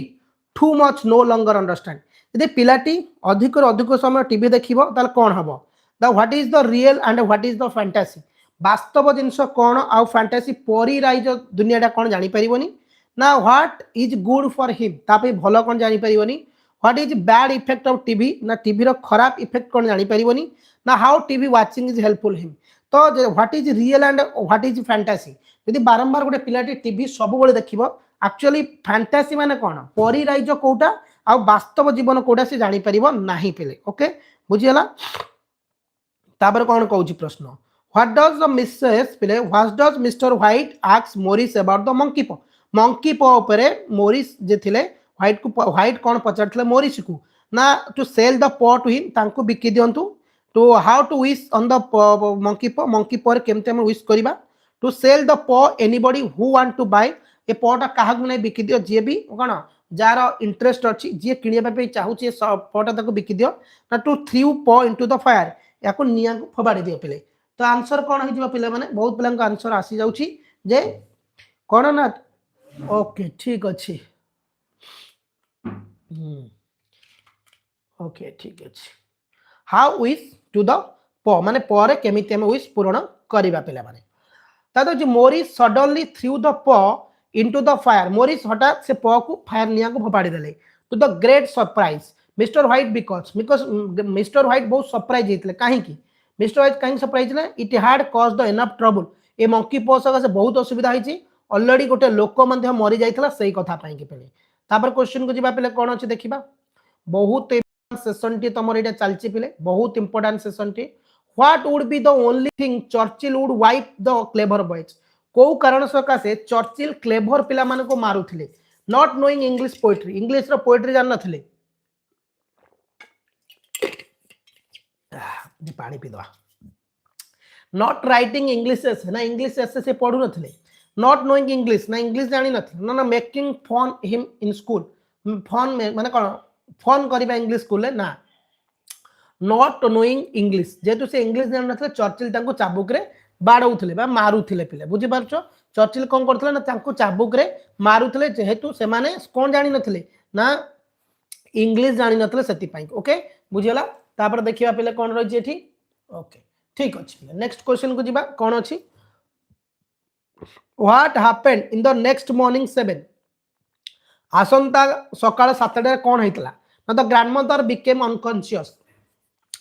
too much no longer understand यदि पिलाटी अधिक अधिक समय टीवी देखिबो ताल कोन हबो the what is the real and what is the fantasy वास्तव जिनस कोन आ फैंटासी परी राइज दुनियाटा कोन जानि परिबोनी ना what is good for him तापे भलो कोन जानि परिबोनी what is bad effect of TV ना टीवी रो खराब इफेक्ट कोन जानि परिबोनी ना how TV watching is helpful him to what is real and what is fantasy यदि बारंबार गोटे पिलाटी टीवी सब बेले देखिबो एक्चुअली फैंटासी माने कोन परी राइज कोटा आ वास्तव जीवन कोटा से जानि परिबो नाही पिले ओके बुझियला तापर कोन कहूची प्रश्न व्हाट डज द मिसेस पिले what does mister White ask Morris about the monkey paw ऊपर मोरिस जे थिले व्हाइट कौन पचार मोरिस को ना to sell the paw to him तांको बिकी दियंतु to how to wish on the monkey paw केमते हम विश करबा to sell the paw anybody who want to buy a पॉटा काहाक नै बिकी दियो जे भी कोन जार इंटरेस्ट अछि जे किनिबा पे चाहूची पॉटा ताको बिकी दियो ना टू थ्रू पॉ इनटू द फायर याको निया को फबाडी दियो पिले तो आंसर कोन हो जिवो पिले माने बहुत पिलांक आंसर आसी जाउची जे कोन ना ओके ठीक अछि ओके ठीक अछि हाउ विश टू द प माने प रे केमिति हम विश पूर्ण करिबा पिला माने तातो जे Morris suddenly through the paw into the fire Morris हठात से प को फायर निया को फपाडी देले to the great surprise mister White because mister White बहुत सरप्राइज हेतले काहे की मिस्टर व्हाइट काहे सरप्राइज ले it had cause the enough trouble a monkey paw से बहुत असुविधा हिची ऑलरेडी गोटे लोक मध्ये मरि जाइतला सही कथा पाई के पेले तापर क्वेश्चन को जिबा पेले कोन अछि देखिबा बहुत सेशन टी तमर एटा चलची पिले बहुत इंपोर्टेंट सेशन टी what would be the only thing Churchill would wipe the clever boys को कारण सकासे चर्चिल क्लेवर पिला मान को मारुथिले not knowing English poetry English रो पोएट्री जान नथिले पानी पी दवा नॉट राइटिंग इंग्लिश एसे ना इंग्लिश एसे से पढु नथिले नॉट नोइंग इंग्लिश ना इंग्लिश जानि नथिले ना making fun him in school fun माने कोन फन करिबा इंग्लिश स्कूल ना नॉट नोइंग इंग्लिश जेतु से इंग्लिश जान नथिले चर्चिल तांको चाबुक रे बाडौथिले बा मारुथिले पिले बुझि पारछो चर्चिल कोन करथिले ना तांको चाबुक रे मारुथिले जेहेतु से माने कोन जानि नथिले ना इंग्लिश जानि नथिले सेति पाई ओके बुझियला तापर देखिबा पिले कोन रहि जेठी ओके ठीक अछि नेक्स्ट क्वेश्चन को जिबा कोन अछि what happened in the next morning 7 आसंता सकाळ 7 रे कोन हेतला ना द ग्रैंडमदर बिकेम अनकॉन्शियस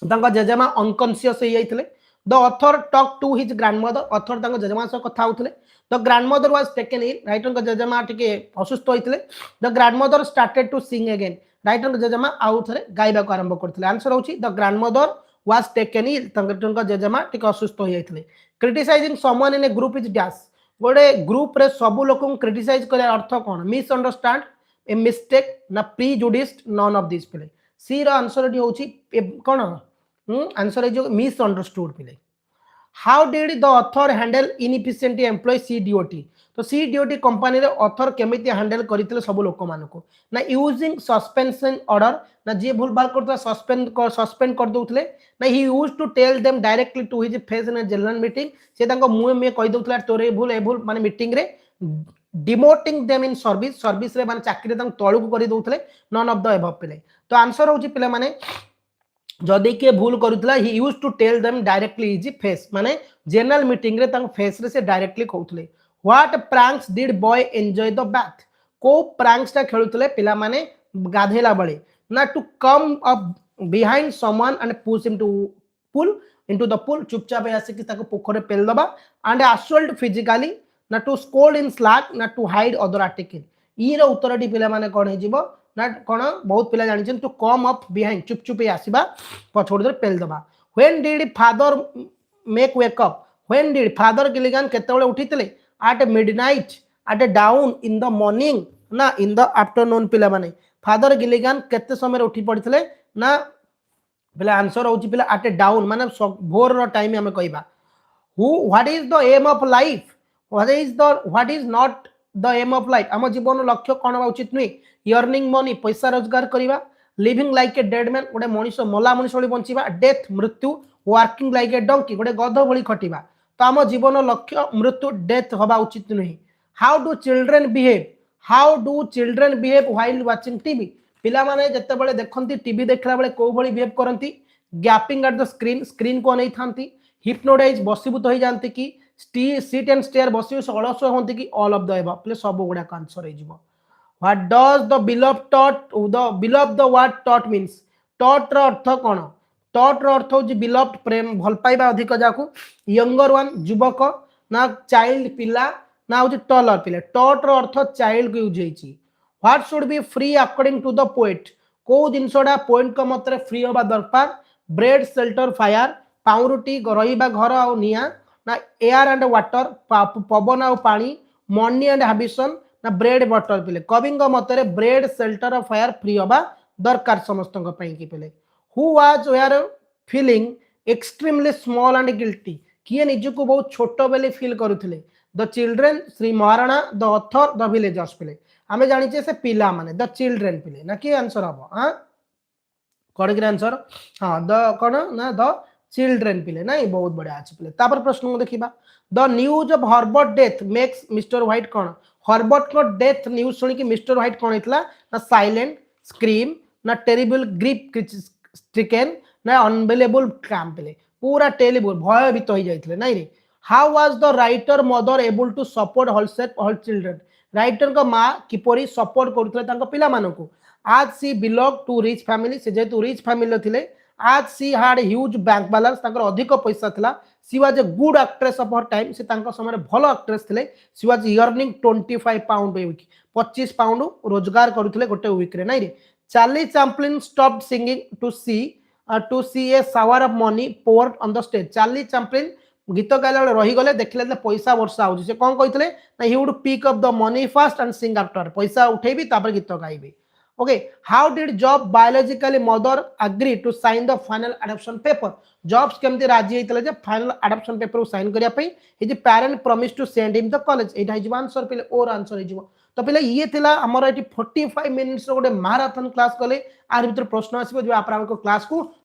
तांका जेजेमा अनकॉन्शियस हे जाइतले the author talk to his grandmother author तांका जेजेमा से कथा होतले the grandmother was taken in writer का जेजेमा टिके असुस्थ होइतले the grandmother started to sing again writer का जेजेमा आउ थरे गाइबा को आरंभ करथिले आंसर होची the grandmother was taken in तांका जेजेमा टिके असुस्थ हो जाइतले criticising someone in a group is dash गोटे ग्रुप रे सब लोक क्रिटिसाइज करे अर्थ कोन मिसअंडरस्टैंड ए मिस्टेक ना प्रीजुडिस्ड नॉन ऑफ दिस पिले सी रो आंसर डी होची कोन आंसर जो मिसअंडरस्टूड पिले how did the author handle inefficient employ C DOT तो सी ड्यूटी कंपनी रे ऑथर केमिति हैंडल करथिले सब लोक मानको ना यूजिंग सस्पेंशन ऑर्डर ना जे भूल भाल करता सस्पेंड कर दोथले ना he use to tell them directly to his face in general meeting से तांको मुहे में कहि दोथला तोरे ए भूल माने मीटिंग रे डिमोटिंग देम इन सर्विस रे माने चाकरी रे तांको तळु करि दोथले नन ऑफ द एबव पिले तो आंसर होची पिले माने जदि के भूल करूथला he use to tell them directly his face माने जनरल मीटिंग रे तांको फेस रे से डायरेक्टली कहउथले what pranks did boy enjoy the bath को प्रैंक्स ता खेलुथले पिला माने गाधेला बळे ना to come up behind someone and push him to pull into the pool चुपचाप आसे कि ताको पोखरे पेल दबा एंड असल्ट फिजिकली ना टू स्कोल्ड इन स्लैक ना टू हाइड अदर आर्टिकल ई रो उत्तरटी पिला माने कोन हे जिवो ना कोन बहुत पिला जानि छन टू कम अप बिहाइंड चुप चुप आसीबा पछोड़ दर पेल दबा when did father make wake up when did father Gilligan केतेबेले उठितले at midnight at dawn in the morning ना इन द आफ्टरनून पिला माने फादर गिलिगन केते समय उठी पड़ितले ना पिला आंसर होची पिला एट डाउन माने भोर रो टाइम हम कहबा हु what is the aim of life what is not the aim of life आम जीवन लक्ष्य कौन बा उचित नुहे अर्निंग मनी पैसा रोजगार करवा living like a dead man गोटे मनीष मला मनीष भली बंचिबा डेथ मृत्यु वर्किंग लाइक ए डंकी गोटे गध भली खटिबा तो आम जीवन लक्ष्य मृत्यु डेथ हवा उचित नुहे how do children behave while watching TV पिला माने जत्ते बेले देखंती टीवी देखला बेले को भली बिहेव करंती गैपिंग एट द स्क्रीन को नहीं थांती हिप्नोटाइज बसीभूत हो जाती कि सीट एंड स्टेयर बसी अलस होती कि ऑल ऑफ द एबव प्ले सब गुड़ा आंसर हो what does the below the word taught means taught रो अर्थ कौन टॉट रो अर्थ हो बिलव्ड प्रेम भल पाइबा अधिक जाकू यंगर वन युवक ना चाइल्ड पिला ना हो टलर पिला टॉट रो अर्थ चाइल्ड को यूज होइछि what should be free according to the poet को जिनसडा पोएट को मतरे फ्री होबा दरकार ब्रेड शेल्टर फायर पाउरुटी रहिबा घर आ निया ना एयर एंड वाटर पवन आ पानी मनी एंड हाबिशन ना ब्रेड बटर पिले कवि मतरे ब्रेड शेल्टर और फायर फ्री होबा दरकार समस्त की पिले who was were feeling extremely small and guilty किए निजको बहुत छोट बेले फील करुले the children Shri Maharana the author the villagers पिले आमे जानिचे से पिला माने द चिल्ड्रेन पिले ना कि आंसर हबो हां कौन आंसर हाँ द कौन ना द चिल्ड्रेन पिले ना बहुत बढ़िया अच्छे पिले तापर प्रश्न को देखिबा the news of Herbert death makes mister white कौन हर्बर्ट को डेथ न्यूज सुनी कि मिस्टर व्हाइट कौन हेतला ना साइलेंट स्क्रीम ना टेरिबल ग्रीप स्ट्रिकन ना अनबिलीवेबल काम पिले पूरा टेरिबल भयभीत हो जाइतले नाही रे how was the writer mother able to support her children writer का माँ किपरि सपोर्ट करुतले तांको पिला मानको आज she belong to rich family से जेतु रिच फैमिली थिले आज she hard huge bank balance तांकर अधिक पैसा थिला she was a good actress of her time से तांको समय भलो एक्ट्रेस थिले she was earning 25 pound a week 25 pound रोजगार करुतले गोटे वीक रे नाही रे Charlie Chaplin stopped singing to see a shower of money poured on the stage Charlie Chaplin गीत गाइला रही गले देखले पैसा वर्षा हो कौन कहते ना he would pick up the money fast and sing after पैसा उठेबी तापर गीत गाइबी okay how did Job biologically mother agree to sign the final adoption paper Jobs केमती राजी होते जे फाइनल एडॉप्शन पेपर को साइन करिया पई his parent promise to send him the college एटा हिज आंसर पिले और आंसर हिजो तो पिले ये थिला हमर एटी 45 मिनिट्स रो गोटे मैराथन क्लास कले आर भीतर प्रश्न आसीबो जे आपरा को क्लास को